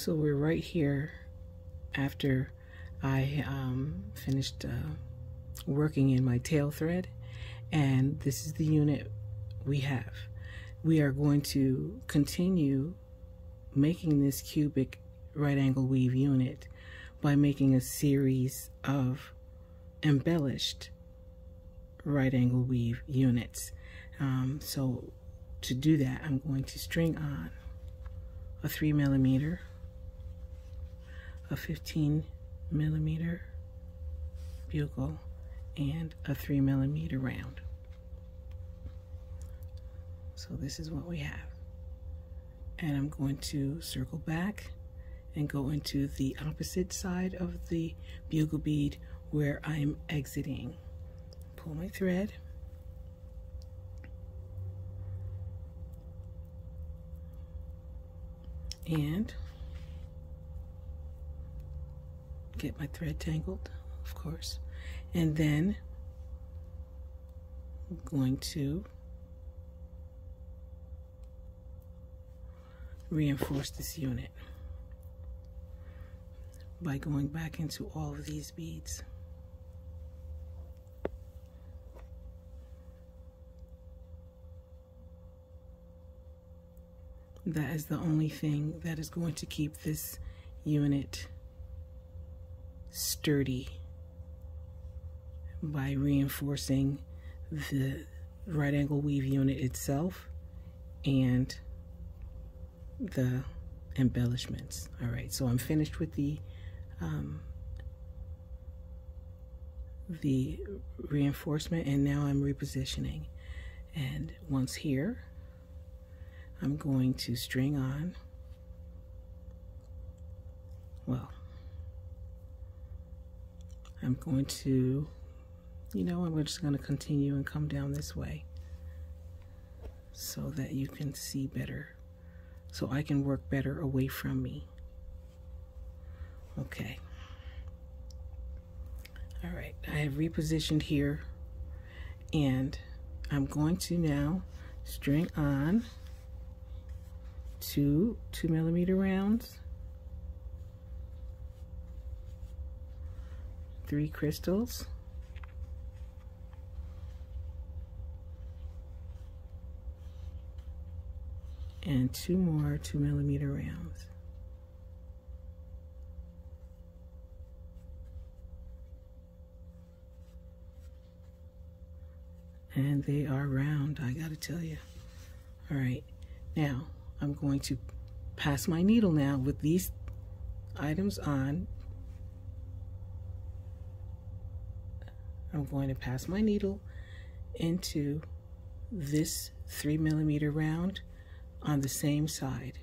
So we're right here after I finished working in my tail thread, and this is the unit we have. We are going to continue making this cubic right angle weave unit by making a series of embellished right angle weave units. So to do that, I'm going to string on a 3mm, a 15mm bugle, and a 3mm round. So this is what we have. And I'm going to circle back and go into the opposite side of the bugle bead where I'm exiting. Pull my thread, and get my thread tangled, of course, and then I'm going to reinforce this unit by going back into all of these beads. That is the only thing that is going to keep this unit sturdy, by reinforcing the right angle weave unit itself and the embellishments. All right, so I'm finished with the reinforcement, and now I'm repositioning. And once here, I'm going to string on, well, I'm going to, I'm just going to continue and come down this way so that you can see better, so I can work better away from me. Okay. All right, I have repositioned here, and I'm going to now string on two 2mm rounds, 3 crystals, and 2 more 2mm rounds. And they are round, I gotta tell you. All right, now I'm going to pass my needle now with these items on. I'm going to pass my needle into this 3mm round on the same side.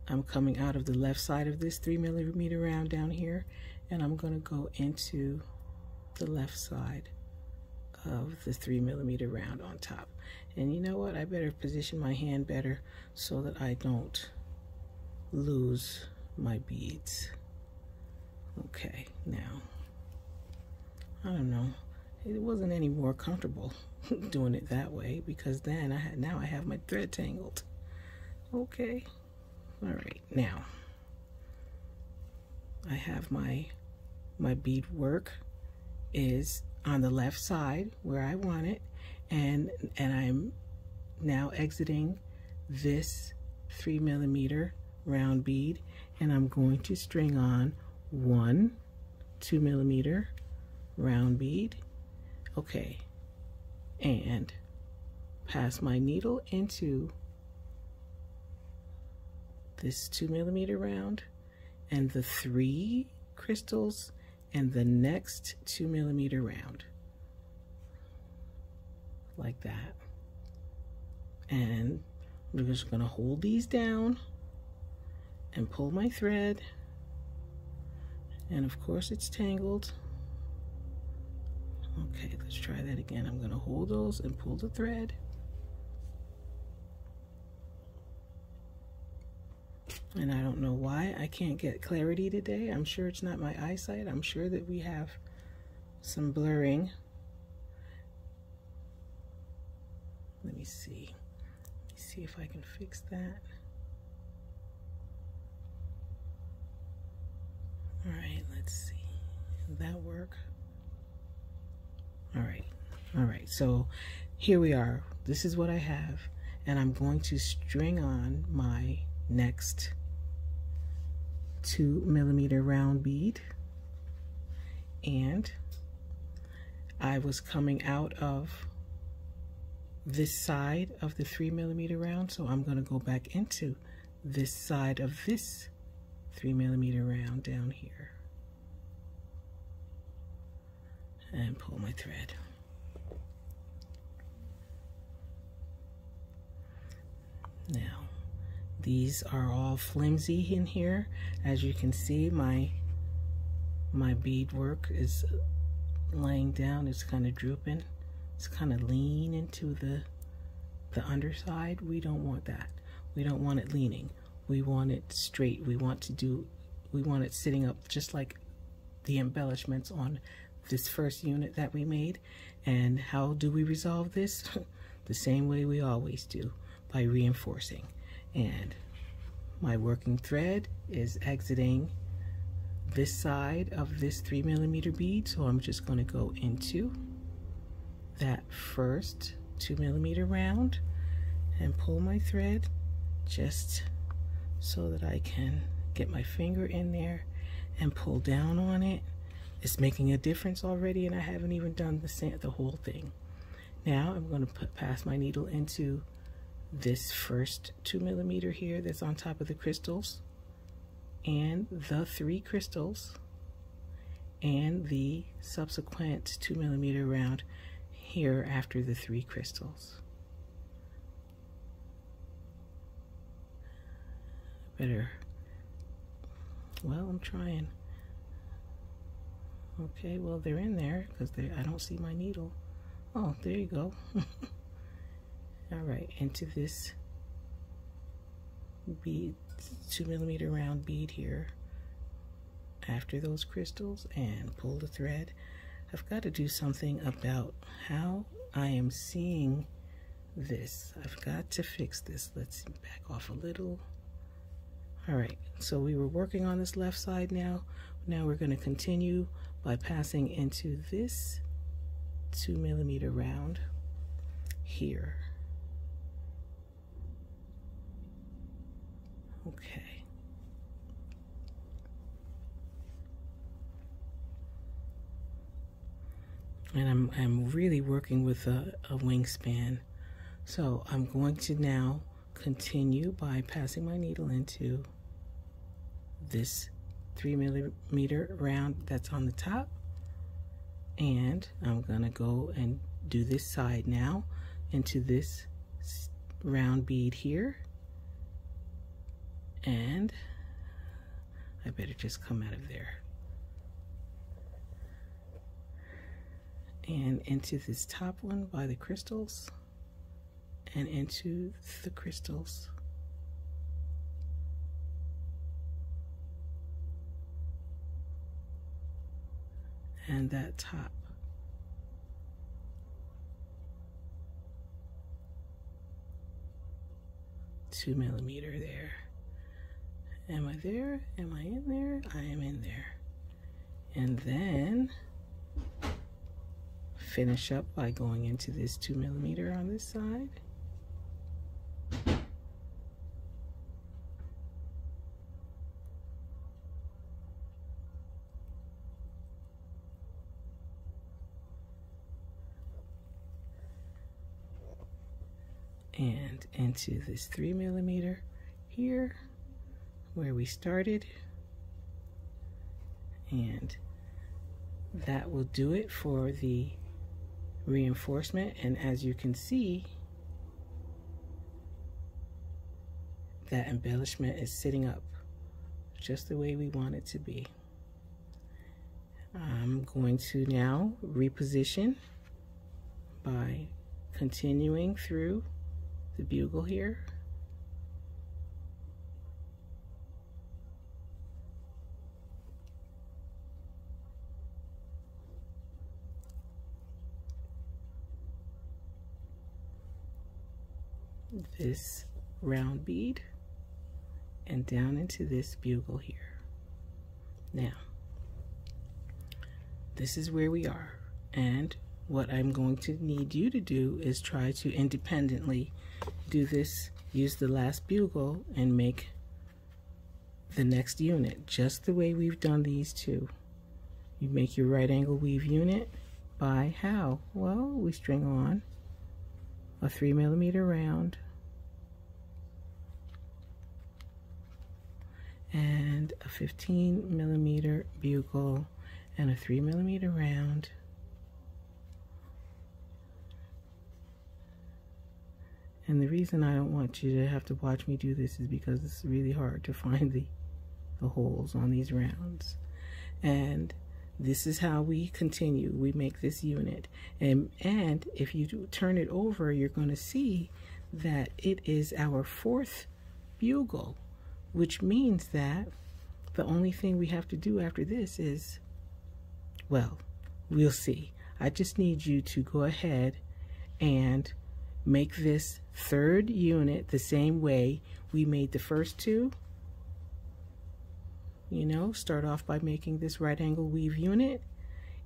I'm coming out of the left side of this 3mm round down here, and I'm going to go into the left side of the 3mm round on top. And you know what? I better position my hand better so that I don't lose my beads. Okay, now, I don't know. It wasn't any more comfortable doing it that way, because then now I have my thread tangled. Okay. All right, now I have my bead work is on the left side where I want it, and I'm now exiting this 3mm round bead, and I'm going to string on 1 2mm round bead. Okay, and pass my needle into this 2mm round and the 3 crystals and the next 2mm round, like that. And we're just gonna hold these down and pull my thread, and of course it's tangled. Okay, let's try that again. I'm gonna hold those and pull the thread. And I don't know why I can't get clarity today. I'm sure it's not my eyesight. I'm sure that we have some blurring. Let me see. Let me see if I can fix that. Does that work? All right, so here we are. This is what I have, and I'm going to string on my next 2mm round bead. And I was coming out of this side of the 3mm round, so I'm going to go back into this side of this 3mm round down here and pull my thread. Now these are all flimsy in here. As you can see, my beadwork is laying down. It's kind of drooping. It's kind of lean into the underside. We don't want that. We don't want it leaning. We want it straight. We want it sitting up just like the embellishments on this first unit that we made. And how do we resolve this? The same way we always do, by reinforcing. And my working thread is exiting this side of this 3mm bead, so I'm just going to go into that first 2mm round and pull my thread just so that I can get my finger in there and pull down on it. It's making a difference already, and I haven't even done the whole thing. Now I'm going to pass my needle into this first 2mm here that's on top of the crystals, and the 3 crystals, and the subsequent 2mm round here after the 3 crystals. Well, I'm trying. Okay, well, they're in there because I don't see my needle. Oh, there you go. All right, into this bead, 2mm round bead here after those crystals, and pull the thread. I've got to do something about how I am seeing this. I've got to fix this. Let's back off a little. All right, so we were working on this left side now. Now we're going to continue by passing into this 2mm round here. Okay. And I'm really working with a wingspan. So I'm going to now continue by passing my needle into this 3mm round that's on the top, and I'm gonna go and do this side now into this round bead here, and I better just come out of there and into this top one by the crystals and into the crystals. And that top. Two millimeter there. Am I there? Am I in there? I am in there. And then finish up by going into this 2mm on this side. And into this 3mm here where we started, and that will do it for the reinforcement. And as you can see, that embellishment is sitting up just the way we want it to be. I'm going to now reposition by continuing through the bugle here, this round bead, and down into this bugle here. Now this is where we are. And what I'm going to need you to do is try to independently do this, use the last bugle and make the next unit just the way we've done these two. You make your right angle weave unit by how? Well, we string on a 3mm round and a 15mm bugle and a 3mm round, and the reason I don't want you to have to watch me do this is because it's really hard to find the holes on these rounds. And this is how we continue. We make this unit, and if you turn it over, you're going to see that it is our 4th bugle, which means that the only thing we have to do after this is, well, we'll see. I just need you to go ahead and make this 3rd unit the same way we made the first two. You know, start off by making this right angle weave unit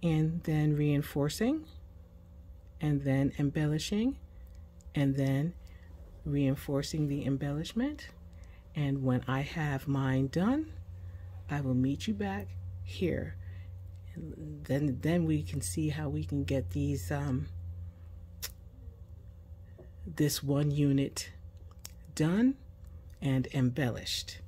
and then reinforcing and then embellishing and then reinforcing the embellishment. And when I have mine done, I will meet you back here. And then we can see how we can get these this 1 unit done and embellished.